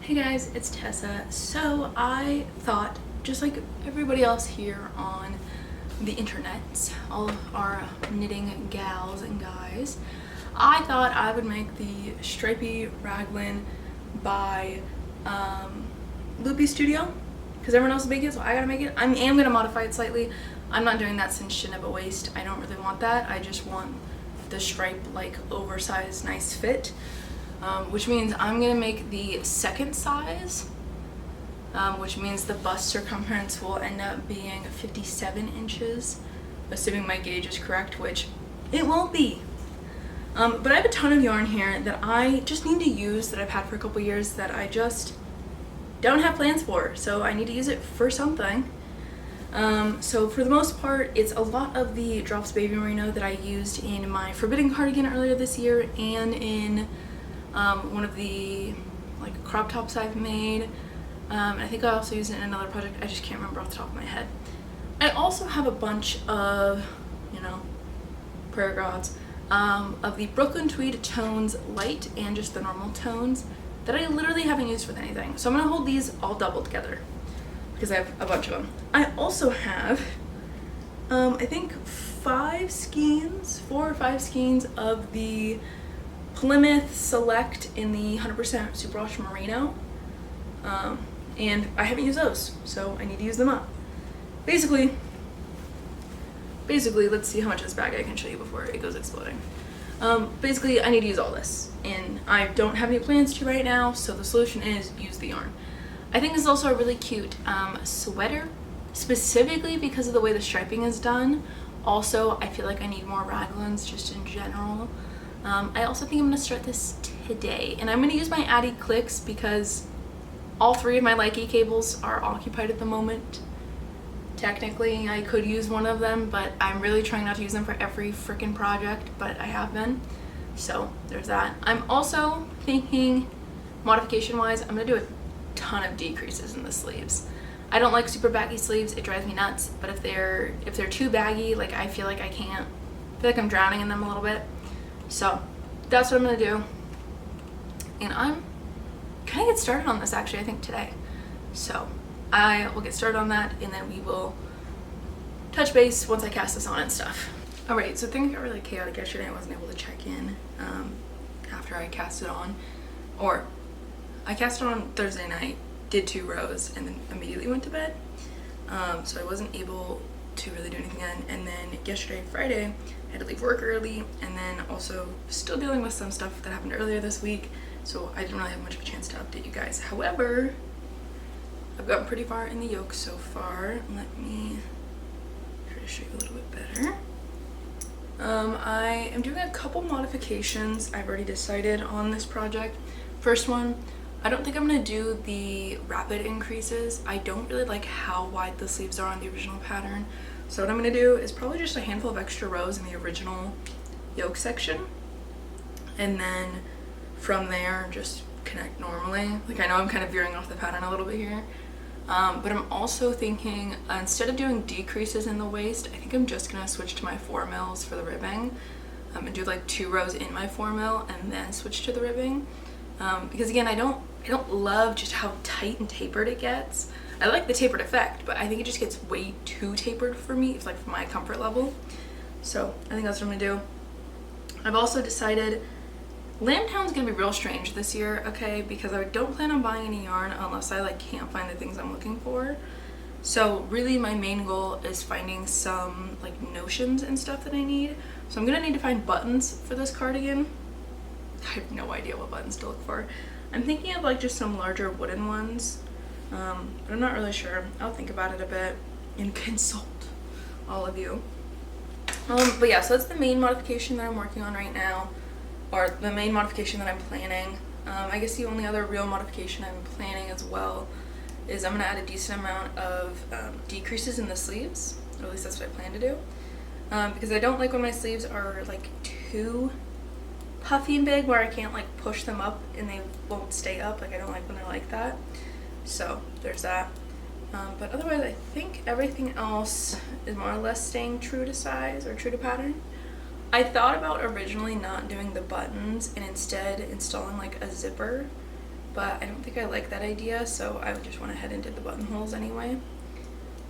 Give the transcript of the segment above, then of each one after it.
Hey guys, it's Tessa. So I thought, just like everybody else here on the internet, all of our knitting gals and guys, I thought I would make the stripy raglan by Loupy Studio, because everyone else is making it, so I gotta make it. I am gonna modify it slightly. I'm not doing that cinch to nibble waist. I don't really want that. I just want the stripe, like, oversized, nice fit. Which means I'm gonna make the second size, which means the bust circumference will end up being 57 inches, assuming my gauge is correct, which it won't be. But I have a ton of yarn here that I just need to use, that I've had for a couple years, that I just don't have plans for, so I need to use it for something. So for the most part, it's a lot of the Drops Baby Merino that I used in my Forbidden cardigan earlier this year, and in one of the crop tops I've made. I think I also used it in another project. I just can't remember off the top of my head. I also have a bunch of, prayer gods, of the Brooklyn Tweed tones light and just the normal tones that I literally haven't used with anything. So I'm gonna hold these all doubled together because I have a bunch of them. I also have, I think 4 or 5 skeins of the Plymouth Select in the 100% Superwash Merino, and I haven't used those, so I need to use them up. Basically, let's see how much of this bag I can show you before it goes exploding. Basically, I need to use all this, and I don't have any plans to right now, so the solution is use the yarn. I think this is also a really cute sweater, specifically because of the way the striping is done. Also, I feel like I need more raglans just in general. I also think I'm going to start this today, and I'm going to use my Addy clicks because all 3 of my Likey cables are occupied at the moment. Technically, I could use one of them, but I'm really trying not to use them for every freaking project, but I have been. So there's that. I'm also thinking, modification-wise, I'm going to do a ton of decreases in the sleeves. I don't like super baggy sleeves. It drives me nuts, but if they're too baggy, I feel like I'm drowning in them a little bit. So that's what I'm gonna do, and I'm gonna get started on this actually, I think today. So I will get started on that, and then we will touch base once I cast this on and stuff. Alright, so things got really chaotic yesterday. I wasn't able to check in after I cast it on, or I cast it on Thursday night, did 2 rows, and then immediately went to bed. So I wasn't able to really do anything then. And then yesterday, Friday, I had to leave work early, and then also still dealing with some stuff that happened earlier this week, so I didn't really have much of a chance to update you guys. However, I've gotten pretty far in the yoke so far. Let me try to show you a little bit better. I am doing a couple modifications I've already decided on this project. First one, I don't think I'm going to do the rapid increases. I don't really like how wide the sleeves are on the original pattern. So what I'm going to do is probably just a handful of extra rows in the original yoke section. And then from there, just connect normally. I know I'm kind of veering off the pattern a little bit here. But I'm also thinking, instead of doing decreases in the waist, I think I'm just going to switch to my 4 mils for the ribbing. And do 2 rows in my 4 mil and then switch to the ribbing. Because again, I don't love just how tight and tapered it gets. I like the tapered effect, but I think it just gets way too tapered for me. It's for my comfort level. So I think that's what I'm gonna do. I've also decided Lambtown's gonna be real strange this year, okay? Because I don't plan on buying any yarn unless I can't find the things I'm looking for. So really my main goal is finding some notions and stuff that I need. So I'm gonna need to find buttons for this cardigan. I have no idea what buttons to look for. I'm thinking of just some larger wooden ones, but I'm not really sure. I'll think about it a bit and consult all of you. But yeah, so that's the main modification that I'm working on right now, or the main modification that I'm planning. I guess the only other real modification I'm planning as well is I'm gonna add a decent amount of decreases in the sleeves, or at least that's what I plan to do, because I don't like when my sleeves are too puffy and big where I can't push them up and they won't stay up. I don't like when they're like that. So there's that. But otherwise I think everything else is more or less staying true to size or true to pattern. I thought about originally not doing the buttons and instead installing a zipper but I don't think I like that idea, so I just went ahead and did the buttonholes anyway.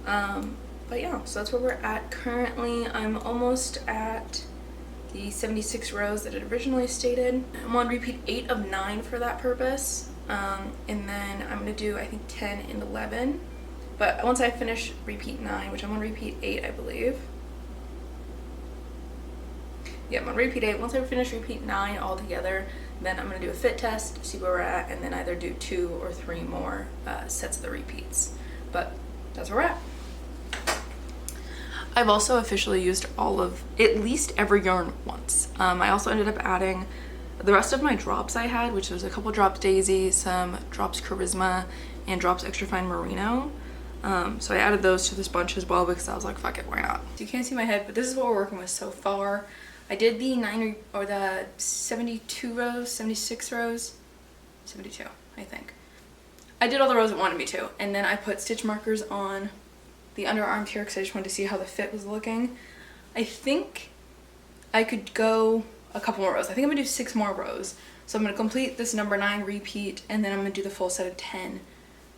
But yeah, so that's where we're at currently. I'm almost at the 76 rows that it originally stated. I'm on repeat 8 of 9 for that purpose. And then I'm gonna do, I think, 10 and 11. But once I finish repeat 9, which I'm on repeat 8, I believe. Yeah, I'm on repeat 8. Once I finish repeat 9 all together, then I'm gonna do a fit test, see where we're at, and then either do 2 or 3 more sets of the repeats. But that's where we're at. I've also officially used all of, at least every yarn once. I also ended up adding the rest of my drops I had, which was a couple drops Daisy, some drops Charisma, and drops Extra Fine Merino. So I added those to this bunch as well because I was like, fuck it, why not? So you can't see my head, but this is what we're working with so far. I did the 72 rows, 76 rows, 72, I think. I did all the rows it wanted me to, and then I put stitch markers on the underarms here because I just wanted to see how the fit was looking. I think I could go a couple more rows. I think I'm gonna do 6 more rows. So I'm gonna complete this number 9 repeat, and then I'm gonna do the full set of 10,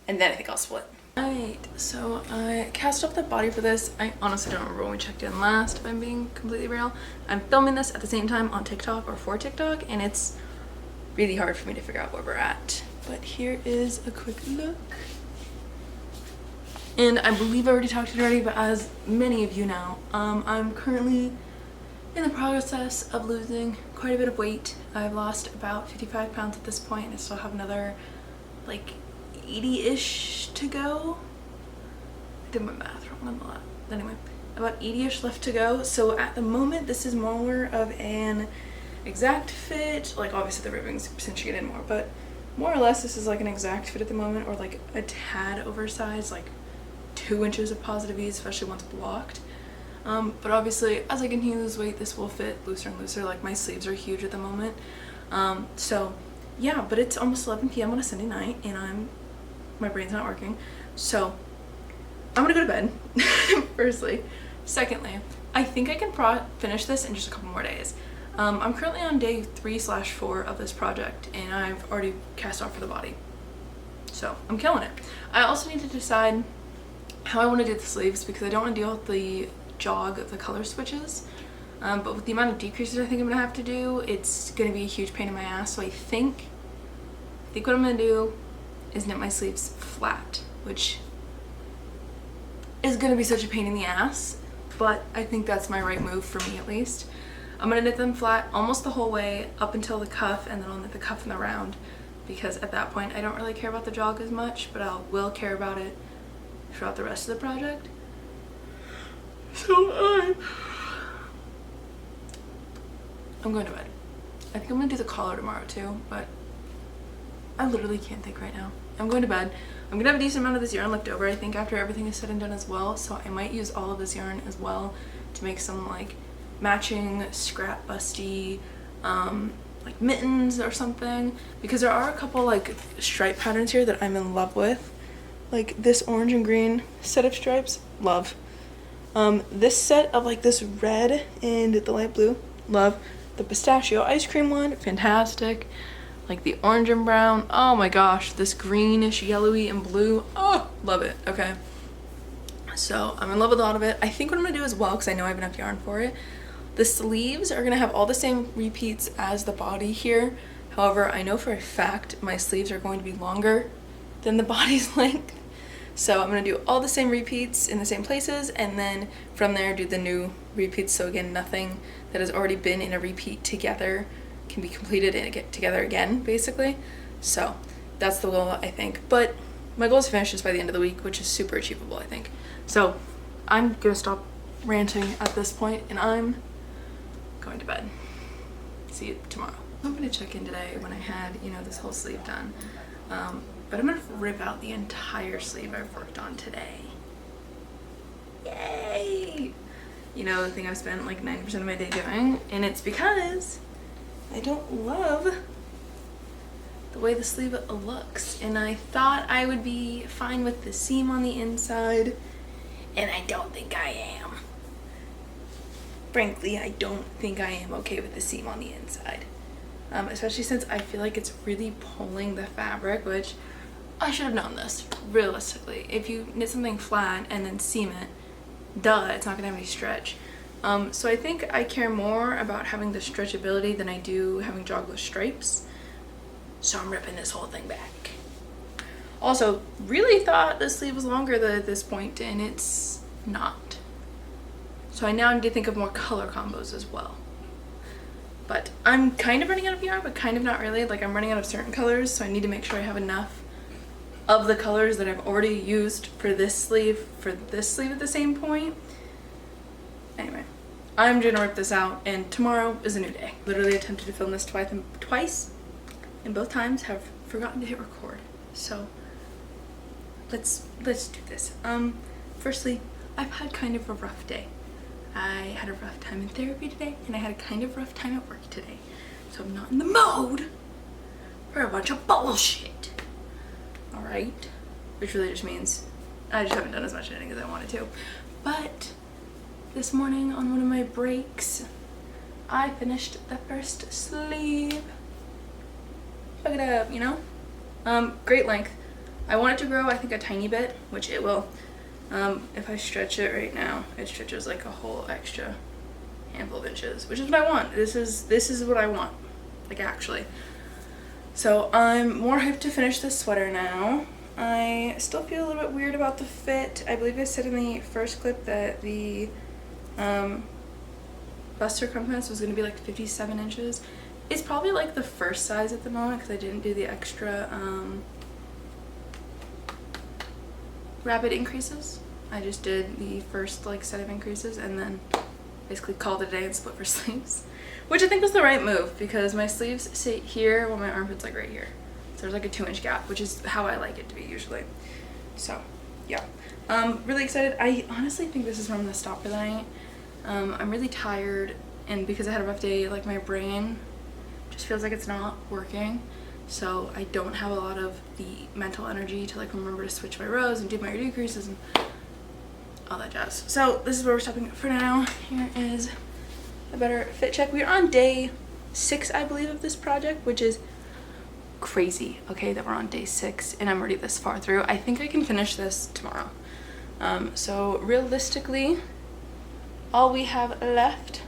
and then I think I'll split. Alright, so I cast off the body for this. I honestly don't remember when we checked in last, if I'm being completely real. I'm filming this at the same time on TikTok or for TikTok, and it's really hard for me to figure out where we're at. But here is a quick look. And I believe I already talked to you already, but as many of you know, I'm currently in the process of losing quite a bit of weight. I've lost about 55 pounds at this point, and I still have another like 80-ish to go. I did my math wrong on the left. Anyway, about 80-ish left to go. So at the moment, this is more of an exact fit. Like obviously the ribbing's cinching it in more, but more or less this is like an exact fit at the moment, or like a tad oversized, like 2 inches of positive ease, especially once blocked. But obviously as I continue to lose weight, this will fit looser and looser. Like my sleeves are huge at the moment. So yeah, but it's almost 11 p.m. on a Sunday night, and my brain's not working. So I'm gonna go to bed, firstly. Secondly, I think I can finish this in just a couple more days. I'm currently on day 3/4 of this project, and I've already cast off for the body. So I'm killing it. I also need to decide how I want to do the sleeves because I don't want to deal with the jog of the color switches. But with the amount of decreases I think I'm going to have to do, it's going to be a huge pain in my ass. So I think what I'm going to do is knit my sleeves flat, which is going to be such a pain in the ass, but I think that's my right move for me at least. I'm going to knit them flat almost the whole way up until the cuff, and then I'll knit the cuff in the round because at that point I don't really care about the jog as much, but I will care about it throughout the rest of the project. So I'm going to bed. I think I'm going to do the collar tomorrow too, but I literally can't think right now. I'm going to bed. I'm going to have a decent amount of this yarn left over, I think, after everything is said and done as well, so I might use all of this yarn as well to make some like matching scrap busty like mittens or something, because there are a couple like stripe patterns here that I'm in love with. Like this orange and green set of stripes, love. This set of like this red and the light blue, love. The pistachio ice cream one, fantastic. Like the orange and brown, oh my gosh. This greenish, yellowy and blue, oh, love it. Okay, so I'm in love with a lot of it. I think what I'm gonna do as well, because I know I have enough yarn for it, the sleeves are gonna have all the same repeats as the body here. However, I know for a fact my sleeves are going to be longer than the body's length. So I'm going to do all the same repeats in the same places, and then from there do the new repeats. So again, nothing that has already been in a repeat together can be completed and get together again, basically. So that's the goal, I think. But my goal is to finish this by the end of the week, which is super achievable, I think. So I'm going to stop ranting at this point, and I'm going to bed. See you tomorrow. I'm going to check in today when I had, you know, this whole sleeve done. But I'm gonna rip out the entire sleeve I've worked on today. Yay! You know, the thing I've spent like 90% of my day doing, and it's because I don't love the way the sleeve looks, and I thought I would be fine with the seam on the inside, and I don't think I am. Frankly, I don't think I am okay with the seam on the inside. especially since I feel like it's really pulling the fabric, which I should have known this, realistically. If you knit something flat and then seam it, duh, it's not gonna have any stretch. So I think I care more about having the stretchability than I do having jogless stripes. So I'm ripping this whole thing back. Also, really thought the sleeve was longer at this point, and it's not. So I now need to think of more color combos as well. But I'm kind of running out of yarn, but kind of not really. Like, I'm running out of certain colors, so I need to make sure I have enough of the colors that I've already used for this sleeve at the same point. Anyway, I'm gonna rip this out, and tomorrow is a new day. Literally attempted to film this twice, and both times have forgotten to hit record. So let's do this. Firstly, I've had kind of a rough day. I had a rough time in therapy today, and I had a kind of rough time at work today. So I'm not in the mode for a bunch of bullshit. Alright? Which really just means I just haven't done as much knitting as I wanted to. But this morning on one of my breaks, I finished the first sleeve. Look it up, you know? Great length. I want it to grow, I think, a tiny bit, which it will. If I stretch it right now, it stretches like a whole extra handful of inches, which is what I want. This is what I want, like, actually. So I'm more hyped to finish this sweater now. I still feel a little bit weird about the fit. I believe I said in the first clip that the bust circumference was going to be like 57 inches. It's probably like the first size at the moment because I didn't do the extra rapid increases. I just did the first like set of increases and then basically called it a day and split for sleeves, which I think was the right move because my sleeves sit here while my armpit's like right here. So there's like a 2-inch gap, which is how I like it to be usually. So yeah, really excited. I honestly think this is where I'm gonna stop for the night. I'm really tired, and because I had a rough day, like my brain just feels like it's not working. So I don't have a lot of the mental energy to like remember to switch my rows and do my decreases and all that jazz. So this is where we're stopping for now. Here is a better fit check. We're on day 6, I believe, of this project, which is crazy, okay, that we're on day 6 and I'm already this far through. I think I can finish this tomorrow. So realistically, all we have left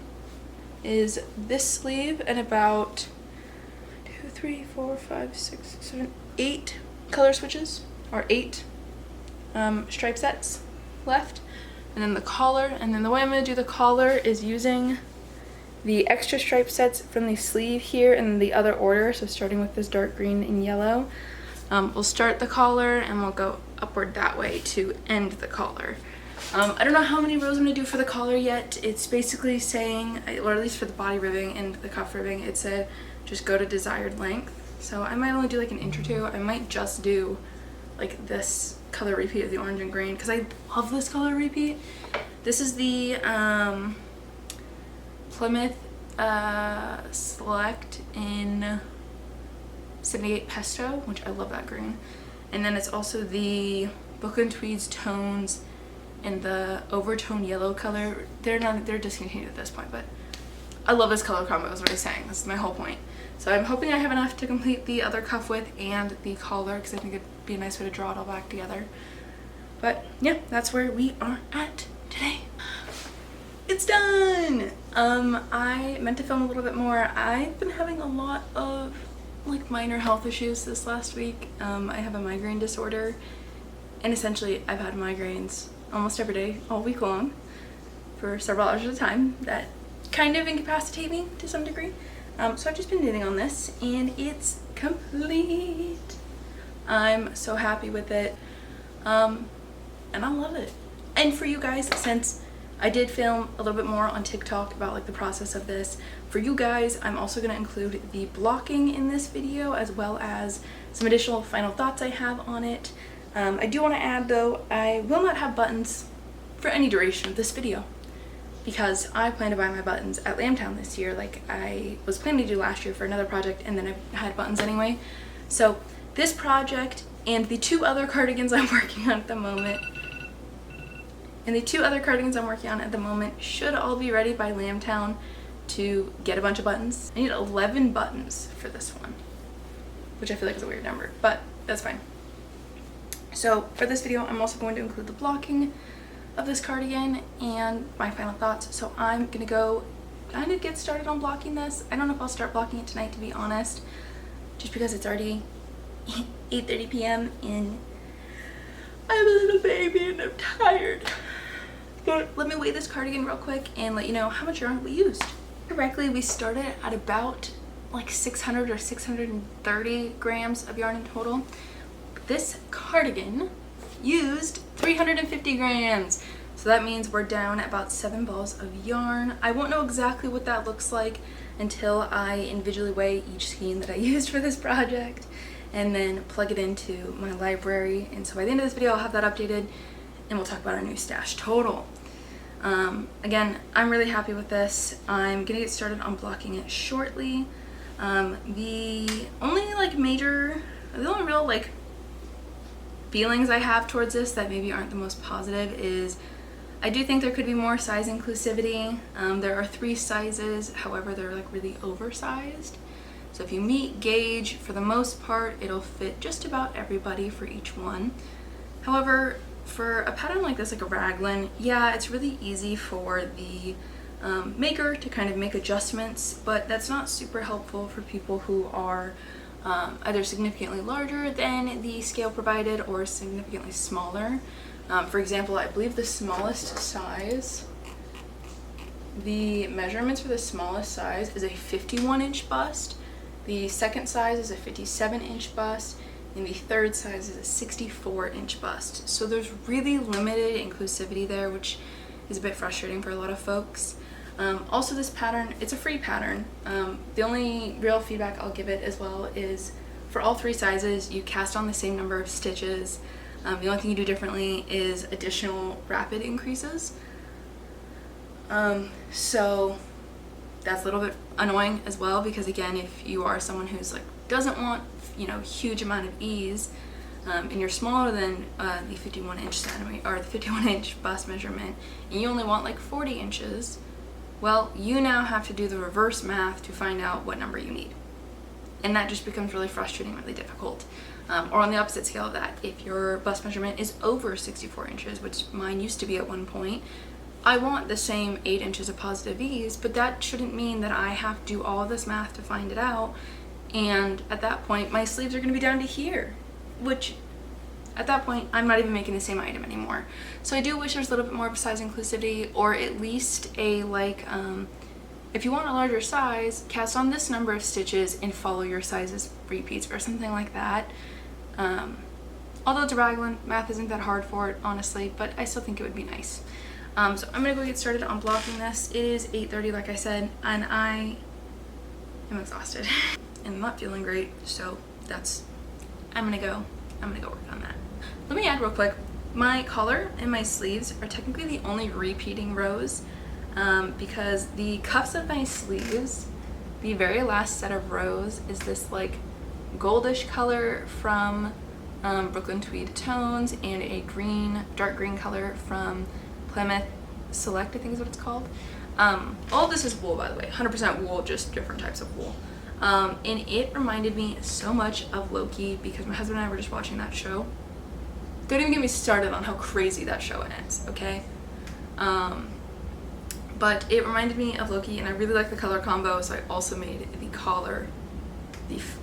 is this sleeve and about 2, 3, 4, 5, 6, 7, 8 color switches, or 8 stripe sets left, and then the collar. And then the way I'm going to do the collar is using the extra stripe sets from the sleeve here in the other order, so starting with this dark green and yellow. We'll start the collar and we'll go upward that way to end the collar. I don't know how many rows I'm going to do for the collar yet. It's basically saying, or at least for the body ribbing and the cuff ribbing, it said just go to desired length. So I might only do like an inch or two. I might just do like this color repeat of the orange and green because I love this color repeat. This is the Plymouth Select in 78 Pesto, which I love that green. And then it's also the Brooklyn Tweeds tones in the overtone yellow color. They're discontinued at this point, but I love this color combo is what I'm saying. This is my whole point. So I'm hoping I have enough to complete the other cuff width and the collar because I think it'd be a nice way to draw it all back together. But yeah, that's where we are at today. It's done! I meant to film a little bit more. I've been having a lot of like minor health issues this last week. I have a migraine disorder, and essentially I've had migraines almost every day all week long for several hours at a time that kind of incapacitate me to some degree. So I've just been knitting on this and it's complete. I'm so happy with it, and I love it. And for you guys, since I did film a little bit more on TikTok about like the process of this, for you guys I'm also going to include the blocking in this video as well as some additional final thoughts I have on it. I do want to add though, I will not have buttons for any duration of this video because I plan to buy my buttons at Lambtown this year like I was planning to do last year for another project, and then I had buttons anyway. So this project and the 2 other cardigans I'm working on at the moment should all be ready by Lambtown to get a bunch of buttons. I need 11 buttons for this one, which I feel like is a weird number, but that's fine. So for this video, I'm also going to include the blocking of this cardigan and my final thoughts. So I'm gonna go kind of get started on blocking this. I don't know if I'll start blocking it tonight, to be honest, just because it's already 8:30 p.m. and I'm a little baby and I'm tired. But let me weigh this cardigan real quick and let you know how much yarn we used. Correctly, we started at about like 600 or 630 grams of yarn in total. This cardigan used 350 grams. So that means we're down at about 7 balls of yarn. I won't know exactly what that looks like until I individually weigh each skein that I used for this project and then plug it into my library. And so by the end of this video, I'll have that updated and we'll talk about our new stash total. Again, I'm really happy with this. I'm gonna get started on blocking it shortly. The only real like feelings I have towards this that maybe aren't the most positive is I do think there could be more size inclusivity. There are 3 sizes, however they're like really oversized. So if you meet gauge, for the most part it'll fit just about everybody for each one. However, for a pattern like this, like a raglan, yeah, it's really easy for the maker to kind of make adjustments, but that's not super helpful for people who are either significantly larger than the scale provided or significantly smaller. For example, I believe the smallest size, the measurements for the smallest size is a 51-inch bust, the second size is a 57-inch bust, and the third size is a 64-inch bust. So there's really limited inclusivity there, which is a bit frustrating for a lot of folks. Also, this pattern, it's a free pattern. The only real feedback I'll give it as well is for all 3 sizes, you cast on the same number of stitches. The only thing you do differently is additional rapid increases. So that's a little bit annoying as well, because again, if you are someone who's like doesn't want, you know, huge amount of ease, and you're smaller than the 51-inch bust measurement, and you only want like 40 inches, well, you now have to do the reverse math to find out what number you need. And that just becomes really frustrating, really difficult. Or on the opposite scale of that, if your bust measurement is over 64 inches, which mine used to be at one point, I want the same 8 inches of positive ease, but that shouldn't mean that I have to do all this math to find it out. And at that point, my sleeves are going to be down to here, which at that point, I'm not even making the same item anymore. So I do wish there's a little bit more of a size inclusivity, or at least a like, if you want a larger size, cast on this number of stitches and follow your sizes repeats or something like that. Although it's a raglan, math isn't that hard for it, honestly, but I still think it would be nice. So I'm gonna go get started on blocking this. It is 8:30, like I said, and I am exhausted and I'm not feeling great, so I'm gonna go work on that. Let me add real quick, my collar and my sleeves are technically the only repeating rows, because the cuffs of my sleeves, the very last set of rows is this like goldish color from Brooklyn Tweed Tones and a dark green color from Plymouth Select, I think is what it's called. All of this is wool, by the way, 100% wool, just different types of wool. And it reminded me so much of Loki, because my husband and I were just watching that show. Don't even get me started on how crazy that show is, okay? But it reminded me of Loki, and I really like the color combo, so I also made the collar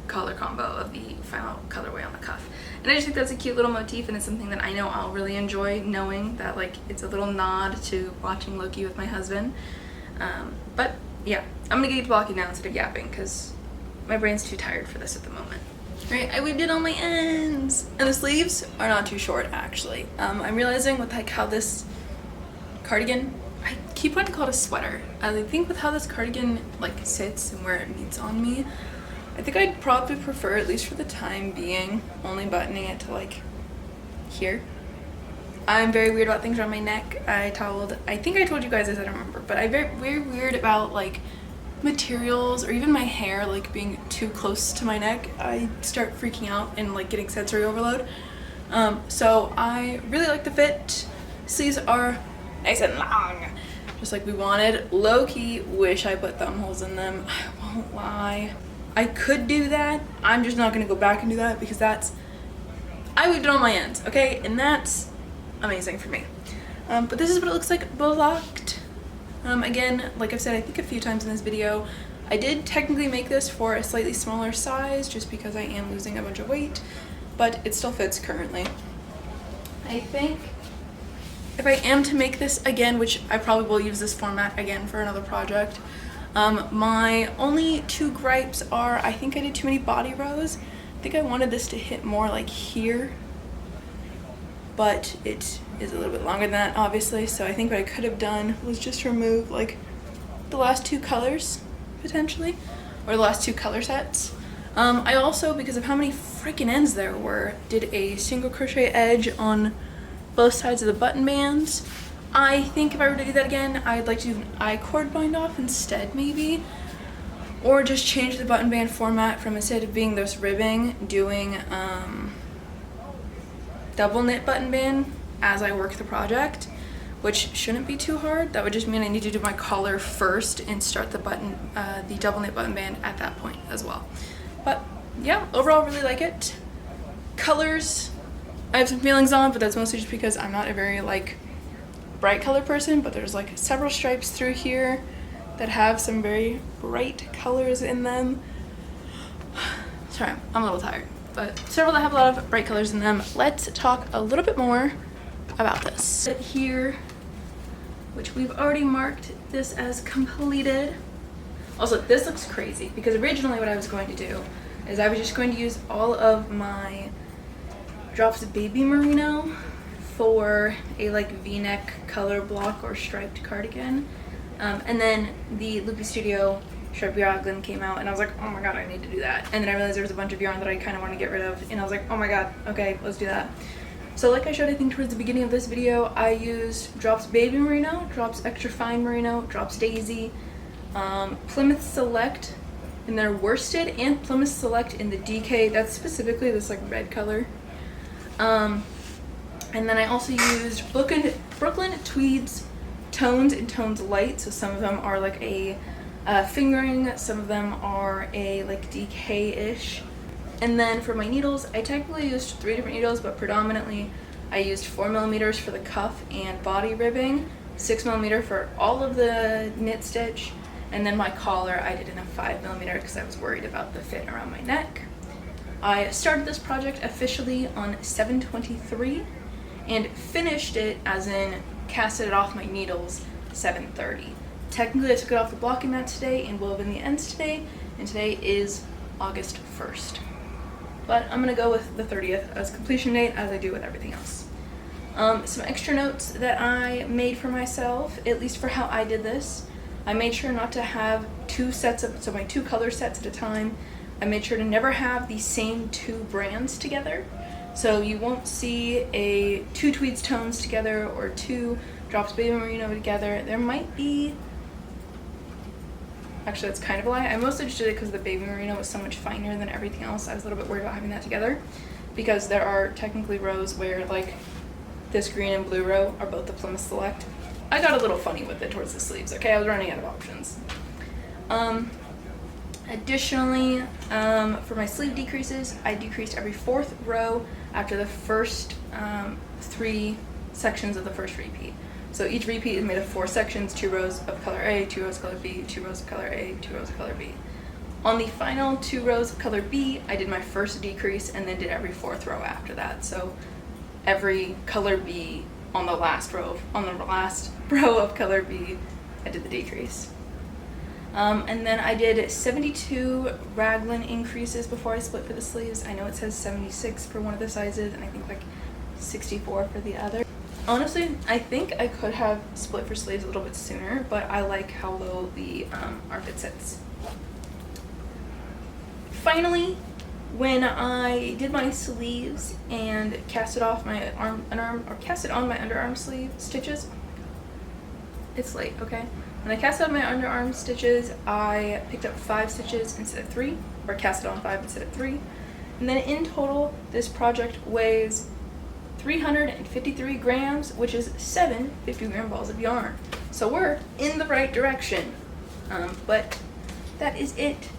combo of the final colorway on the cuff. And I just think that's a cute little motif, and it's something that I know I'll really enjoy, knowing that like it's a little nod to watching Loki with my husband. But yeah, I'm gonna get to blocking now instead of yapping, because my brain's too tired for this at the moment. Right, I weaved it on my ends, and the sleeves are not too short actually. I'm realizing with like how this cardigan, I keep wanting to call it a sweater. I think with how this cardigan like sits and where it meets on me, I think I'd probably prefer, at least for the time being, only buttoning it to like here. I'm very weird about things around my neck. I think I told you guys this, I don't remember, but I'm very weird about like materials or even my hair like being too close to my neck. I start freaking out and like getting sensory overload. So I really like the fit. Sleeves are nice and long. just like we wanted. Low-key wish I put thumb holes in them, I won't lie. I could do that. I'm just not gonna go back and do that because I weaved it on my ends, okay? And that's amazing for me. But this is what it looks like blocked. Again, like I've said I think a few times in this video, I did technically make this for a slightly smaller size just because I am losing a bunch of weight, but it still fits currently. I think if I am to make this again, which I probably will use this format again for another project, my only two gripes are I think I did too many body rows. I think I wanted this to hit more like here, but it is a little bit longer than that obviously, so I think what I could have done was just remove like the last two colors potentially, or the last two color sets. I also, because of how many freaking ends there were, did a single crochet edge on both sides of the button bands. I think if I were to do that again, I'd like to do an I-cord bind off instead maybe, or just change the button band format from, instead of being this ribbing, doing double knit button band as I work the project, which shouldn't be too hard. That would just mean I need to do my collar first and start the the double knit button band at that point as well. But yeah, overall really like it. Colors, I have some feelings on, but that's mostly just because I'm not a very like bright color person, but there's like several stripes through here that have some very bright colors in them. Sorry, I'm a little tired, but several that have a lot of bright colors in them. Let's talk a little bit more about this. Here, which we've already marked this as completed. Also, this looks crazy because originally what I was going to do is I was just going to use all of my Drops Baby Merino for a like v-neck color block or striped cardigan. And then the Loupy Studio striped raglan came out and I was like, oh my god, I need to do that. And then I realized there was a bunch of yarn that I kind of want to get rid of, and I was like, oh my god, okay, let's do that. So like I showed I think towards the beginning of this video, I used Drops Baby Merino, Drops Extra Fine Merino, Drops Daisy, Plymouth Select in their worsted, and Plymouth Select in the DK, that's specifically this like red color. And then I also used Brooklyn Tweeds Tones and Tones Light, so some of them are like a fingering, some of them are a like DK-ish. And then for my needles, I technically used 3 different needles, but predominantly I used 4mm for the cuff and body ribbing, 6mm for all of the knit stitch, and then my collar I did in a 5mm because I was worried about the fit around my neck. I started this project officially on 7/23 and finished it, as in casted it off my needles, 7/30. Technically I took it off the blocking mat today and wove in the ends today, and today is August 1st. But I'm gonna go with the 30th as completion date, as I do with everything else. Some extra notes that I made for myself, at least for how I did this. I made sure not to have 2 sets of, so my 2 color sets at a time. I made sure to never have the same 2 brands together. So you won't see 2 Tweeds Tones together or 2 Drops Baby Merino together. There might be, actually that's kind of a lie. I mostly just did it because the Baby Merino was so much finer than everything else. I was a little bit worried about having that together because there are technically rows where like this green and blue row are both the Plymouth Select. I got a little funny with it towards the sleeves, okay? I was running out of options. Additionally, for my sleeve decreases, I decreased every 4th row after the first 3 sections of the first repeat. So each repeat is made of 4 sections, 2 rows of color A, 2 rows of color B, 2 rows of color A, 2 rows of color B. On the final 2 rows of color B, I did my first decrease and then did every 4th row after that. So every color B on the last row of color B, I did the decrease. And then I did 72 raglan increases before I split for the sleeves. I know it says 76 for one of the sizes and I think like 64 for the other. Honestly, I think I could have split for sleeves a little bit sooner, but I like how low the armpit sits. Finally, when I did my sleeves and casted off my casted on my underarm sleeve stitches, it's late, okay? When I casted on my underarm stitches, I picked up 5 stitches instead of 3, or casted on 5 instead of 3. And then in total, this project weighs 353 grams, which is 7 50-gram balls of yarn. So we're in the right direction. But that is it.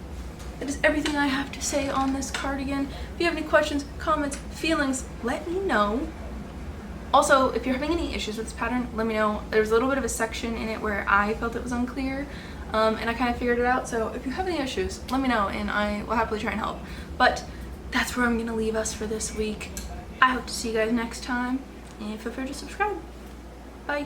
That is everything I have to say on this cardigan. If you have any questions, comments, feelings, let me know. Also, if you're having any issues with this pattern, let me know. There's a little bit of a section in it where I felt it was unclear, and I kind of figured it out. So if you have any issues, let me know and I will happily try and help. But that's where I'm gonna leave us for this week. I hope to see you guys next time, and feel free to subscribe. Bye.